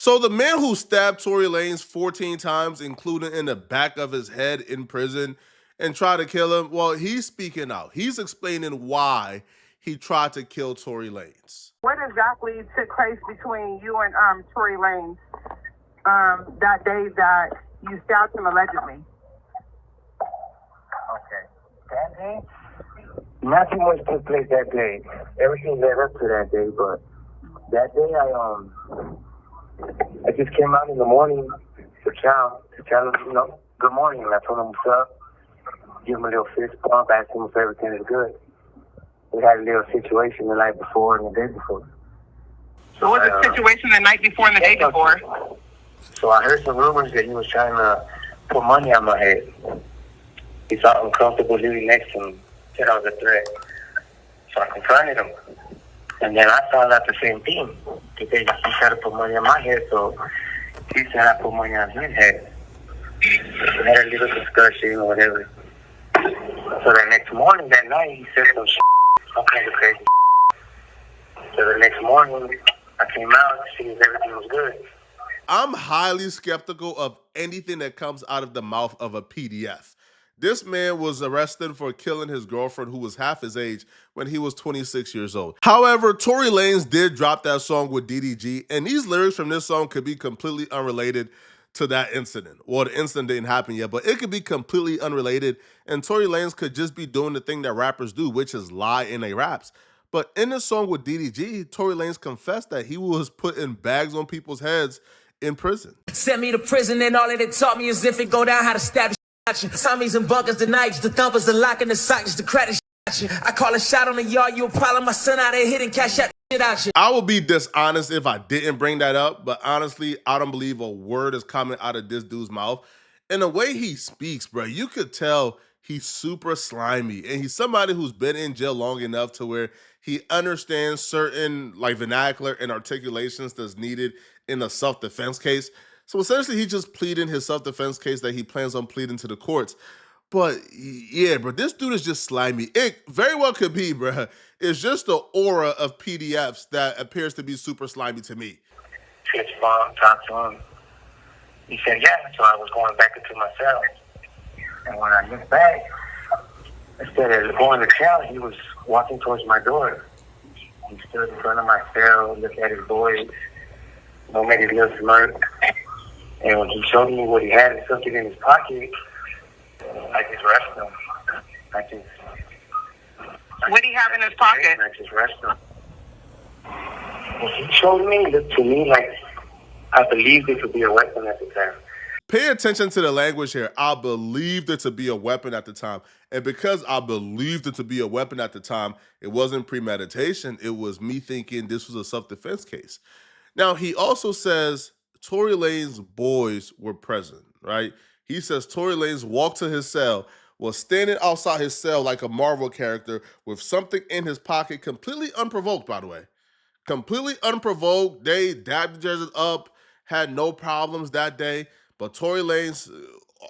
So the man who stabbed Tory Lanez 14 times, including in the back of his head in prison, and tried to kill him, well, he's speaking out. He's explaining why he tried to kill Tory Lanez. What exactly took place between you and Tory Lanez that day that you stabbed him allegedly? Okay. That day? Nothing much took place that day. Everything led up to that day, but that day I just came out in the morning to tell him, good morning. And I told him what's up, give him a little fist bump, ask him if everything is good. We had a little situation the night before and the day before. So what was the situation the night before and the day before? So I heard some rumors that he was trying to put money on my head. He felt uncomfortable living next to him. Said I was a threat. So I confronted him. And then I found out the same thing. He tried to put money on my head, so he said I put money on his head. We had a little discussion or whatever. So the next morning, that night, he said some kind of crazy. So the next morning, I came out to see if everything was good. I'm highly skeptical of anything that comes out of the mouth of a PDF. This man was arrested for killing his girlfriend, who was half his age, when he was 26 years old. However, Tory Lanez did drop that song with DDG, and these lyrics from this song could be completely unrelated to that incident. Well, the incident didn't happen yet, but it could be completely unrelated, and Tory Lanez could just be doing the thing that rappers do, which is lie in their raps. But in the song with DDG, Tory Lanez confessed that he was putting bags on people's heads in prison. Sent me to prison and all that it taught me is if it go down how to stab you. Tommies and bunkers, the knives, the thumpers, the lock and the sockets, the credit you. I call a shot on the yard, you a problem. My son out there hitting cash out shit out you. I would be dishonest if I didn't bring that up, but honestly, I don't believe a word is coming out of this dude's mouth. And the way he speaks, bro, you could tell he's super slimy, and he's somebody who's been in jail long enough to where he understands certain like vernacular and articulations that's needed in a self-defense case. So essentially, he just pleading his self-defense case that he plans on pleading to the courts. But yeah, bro, this dude is just slimy. It very well could be, bro. It's just the aura of PDFs that appears to be super slimy to me. His mom talked to him. He said, yeah, so I was going back into my cell. And when I looked back, instead of going to cell, he was walking towards my door. He stood in front of my cell, looked at his boys, made a little smirk. And when he showed me what he had and something in his pocket, I just rushed him. What do you have in his pocket? I just rushed him. What he showed me looked to me like I believed it to be a weapon at the time. Pay attention to the language here. I believed it to be a weapon at the time. And because I believed it to be a weapon at the time, it wasn't premeditation. It was me thinking this was a self-defense case. Now, he also says Tory Lanez's boys were present, right? He says Tory Lanez walked to his cell, was standing outside his cell like a Marvel character with something in his pocket, completely unprovoked, by the way. Completely unprovoked. They dabbed each other up, had no problems that day. But Tory Lanez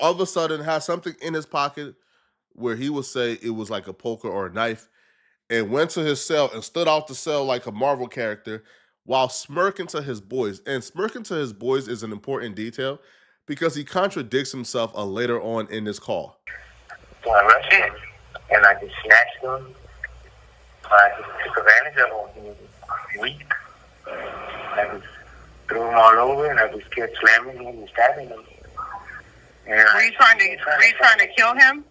all of a sudden has something in his pocket where he would say it was like a poker or a knife, and went to his cell and stood out the cell like a Marvel character while smirking to his boys. And smirking to his boys is an important detail because he contradicts himself later on in this call. So I rushed him, and I just snatched him. I just took advantage of him. He was weak. I just threw him all over, and I just kept slamming him and stabbing him. And Were you trying to kill him?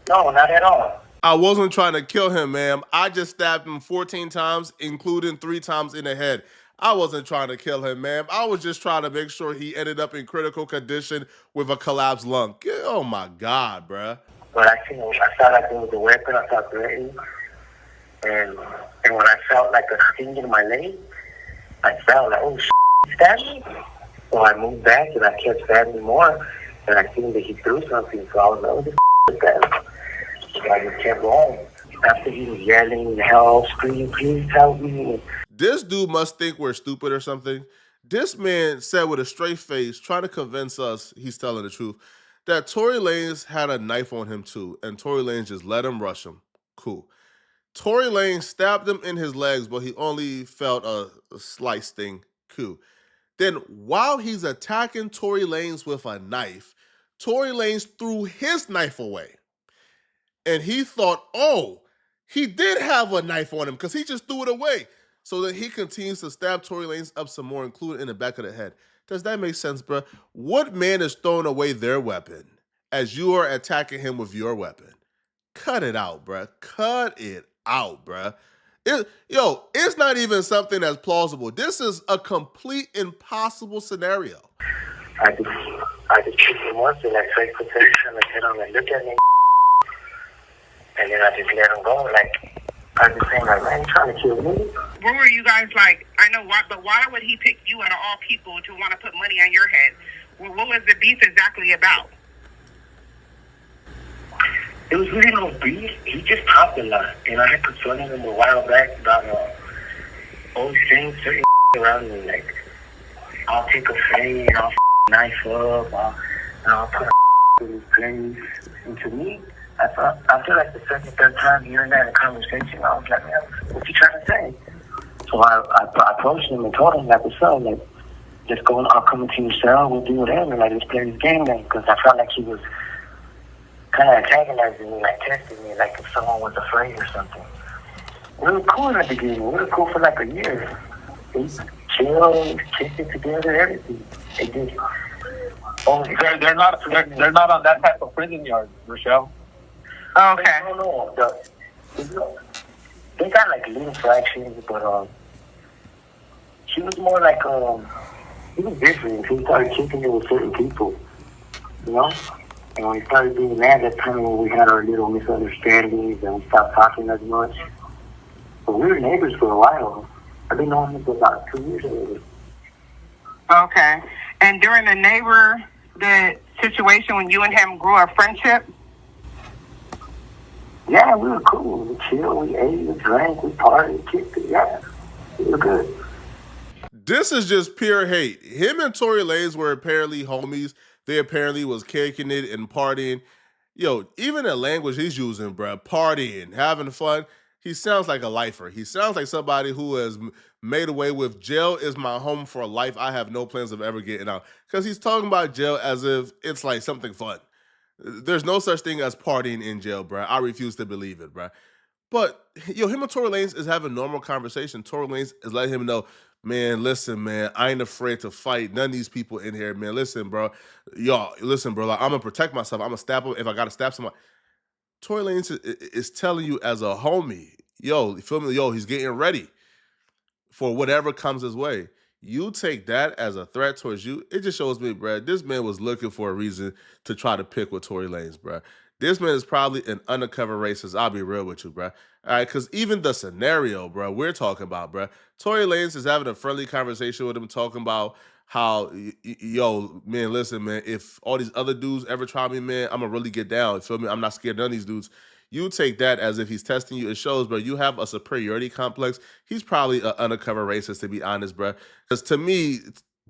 No, not at all. I wasn't trying to kill him, ma'am. I just stabbed him 14 times, including 3 times in the head. I wasn't trying to kill him, ma'am. I was just trying to make sure he ended up in critical condition with a collapsed lung. Oh my God, bruh. But I felt like it was a weapon. I felt threatened. And when I felt like a sting in my leg, I felt like, oh, he stabbed me. So I moved back and I kept stabbing more. And I seen that he threw something. So I was like, oh, this is that. So I just kept going. After he was yelling, help, screaming, please help me. This dude must think we're stupid or something. This man said with a straight face, trying to convince us he's telling the truth, that Tory Lanez had a knife on him too, and Tory Lanez just let him rush him. Cool. Tory Lanez stabbed him in his legs, but he only felt a slight sting. Cool. Then while he's attacking Tory Lanez with a knife, Tory Lanez threw his knife away. And he thought, oh, he did have a knife on him because he just threw it away. So then he continues to stab Tory Lanez up some more, including in the back of the head. Does that make sense, bro? What man is throwing away their weapon as you are attacking him with your weapon? Cut it out, bro. Cut it out, bro. It's not even something that's plausible. This is a complete impossible scenario. I just kicked him once in like fake protection. I hit him and look at me. And then I just let him go. Like, I was just saying, like, man, you trying to kill me? What were you guys like? I know why, but why would he pick you out of all people to want to put money on your head? What was the beef exactly about? It was really no beef. He just popped a lot. And I had confronted him a while back about always saying certain around me. Like, I'll take a fade, I'll knife up, I'll put a in his place. And to me, after like the second, third time hearing that in a conversation, I was like, man, what you trying to say? So I approached him and told him, like, what's up? Like, just go, I'll come into your cell, we'll do whatever. Like, let's play this game then. Because I felt like he was kind of antagonizing me, like testing me, like if someone was afraid or something. We were cool in the beginning. We were cool for like a year. We chilled, kicked it together, everything. They did. They're not on that type of prison yard, Rochelle. Okay. No. They got like little fractions, but she was more like he was different. He started kicking it with certain people, you know. And when we started doing that, that's kind of when we had our little misunderstandings and we stopped talking as much. But we were neighbors for a while. I've been knowing him for about 2 years already. Okay. And during the situation when you and him grew a friendship? Yeah, we were cool. We chilled, we ate, we drank, we partied, kicked it. Yeah, we were good. This is just pure hate. Him and Tory Lanez were apparently homies. They apparently was kicking it and partying. Even the language he's using, bro, partying, having fun, he sounds like a lifer. He sounds like somebody who has made away with jail is my home for life. I have no plans of ever getting out. Because he's talking about jail as if it's like something fun. There's no such thing as partying in jail, bro. I refuse to believe it, bro. But, him and Tory Lanez is having normal conversation. Tory Lanez is letting him know, man, listen, man, I ain't afraid to fight none of these people in here, man. Listen, bro. Listen, bro. Like, I'm going to protect myself. I'm going to stab him if I got to stab somebody. Tory Lanez is telling you as a homie, you feel me? He's getting ready for whatever comes his way. You take that as a threat towards you, it just shows me, bro, this man was looking for a reason to try to pick with Tory Lanez, bro. This man is probably an undercover racist. I'll be real with you, bro. All right, because even the scenario, bro, we're talking about, bro, Tory Lanez is having a friendly conversation with him, talking about how, man, listen, man, if all these other dudes ever try me, man, I'm going to really get down. You feel me? I'm not scared of none of these dudes. You take that as if he's testing you. It shows, bro, you have a superiority complex. He's probably an undercover racist, to be honest, bro. Because to me,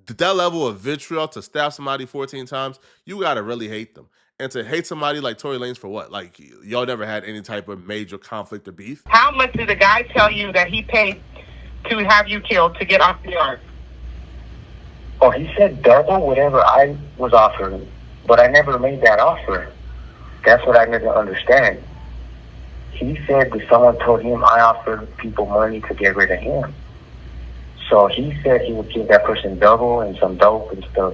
that level of vitriol to stab somebody 14 times, you got to really hate them. And to hate somebody like Tory Lanez for what? Like, y'all never had any type of major conflict or beef? How much did the guy tell you that he paid to have you killed to get off the yard? Oh, he said double whatever I was offering, but I never made that offer. That's what I never understand. He said that someone told him I offered people money to get rid of him. So he said he would give that person double and some dope and stuff.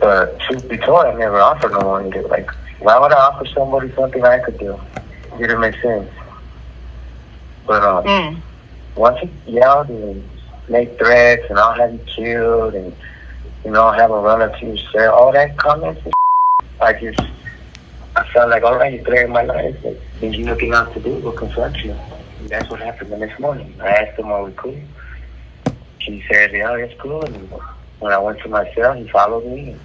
But truth be told, I never offered no money. Like, why would I offer somebody something I could do? It didn't make sense. But once he yelled and made threats and I'll have you killed and, have a run up to your cell, all that comments and I felt like, all right, you're threatening my life. Like, there's nothing else to do but confront you. And that's what happened the next morning. I asked him, are we cool? He said, yeah, it's cool. And when I went to my cell, he followed me. And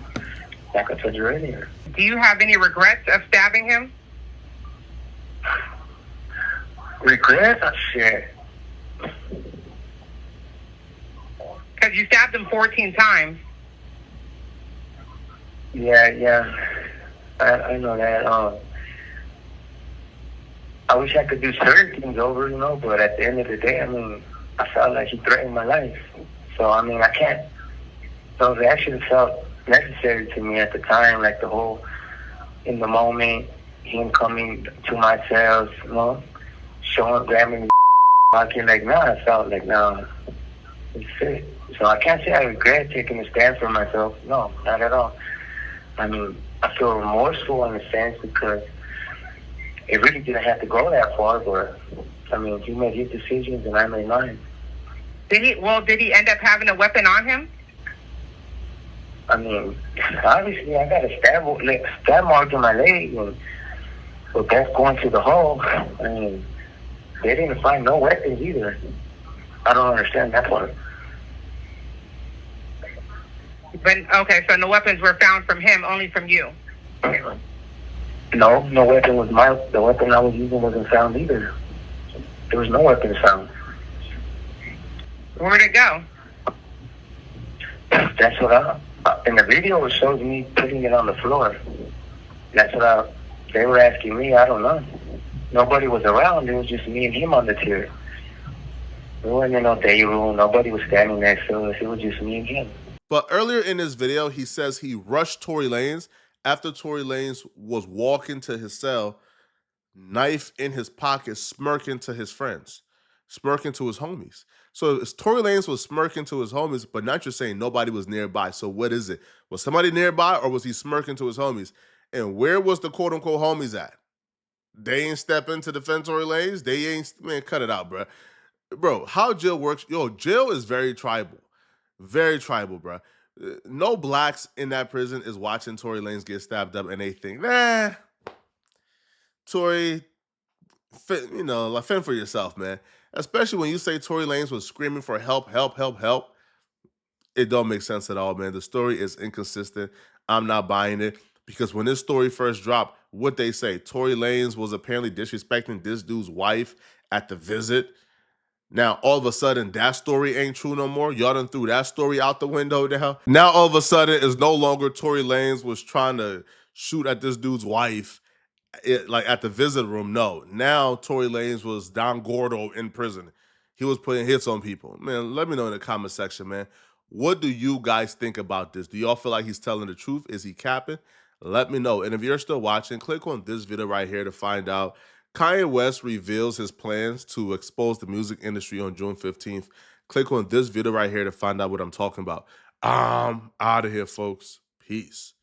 like I told you earlier. Do you have any regrets of stabbing him? Regrets? Oh, shit. Because you stabbed him 14 times. Yeah. I know that. I wish I could do certain things over, but at the end of the day, I felt like he threatened my life. So, I mean, I can't. So it actually felt necessary to me at the time, like the whole, in the moment, him coming to my cells, showing, grabbing me, pocket, like, nah, I felt like, nah, it's sick. So I can't say I regret taking a stand for myself. No, not at all. I mean, I feel remorseful in a sense because it really didn't have to go that far, but I mean, he made his decisions and I made mine. Did he end up having a weapon on him? I mean, obviously I got a stab mark in my leg, but that's going to the hole. I mean, they didn't find no weapons either. I don't understand that part. But okay, so no weapons were found from him, only from you. No weapon was the weapon I was using wasn't found either. There was no weapons found. Where'd it go? That's what in the video it shows me putting it on the floor. That's what they were asking me. I don't know. Nobody was around. It was just me and him on the tier. There wasn't no day room. Nobody was standing next to us. It was just me and him. But earlier in this video, he says he rushed Tory Lanez after Tory Lanez was walking to his cell, knife in his pocket, smirking to his friends, smirking to his homies. So Tory Lanez was smirking to his homies, but not just saying nobody was nearby. So what is it? Was somebody nearby or was he smirking to his homies? And where was the quote unquote homies at? They ain't step in to defend Tory Lanez. They ain't, man, cut it out, bro. Bro, how jail works? Yo, jail is very tribal. Very tribal, bro. No blacks in that prison is watching Tory Lanez get stabbed up and they think, Tory, fend for yourself, man. Especially when you say Tory Lanez was screaming for help, help, help, help. It don't make sense at all, man. The story is inconsistent. I'm not buying it because when this story first dropped, what they say, Tory Lanez was apparently disrespecting this dude's wife at the visit. Now, all of a sudden, that story ain't true no more. Y'all done threw that story out the window now. Now, all of a sudden, it's no longer Tory Lanez was trying to shoot at this dude's wife like at the visit room. No, now Tory Lanez was Don Gordo in prison. He was putting hits on people. Man, let me know in the comment section, man. What do you guys think about this? Do y'all feel like he's telling the truth? Is he capping? Let me know. And if you're still watching, click on this video right here to find out. Kanye West reveals his plans to expose the music industry on June 15th. Click on this video right here to find out what I'm talking about. I'm out of here, folks. Peace.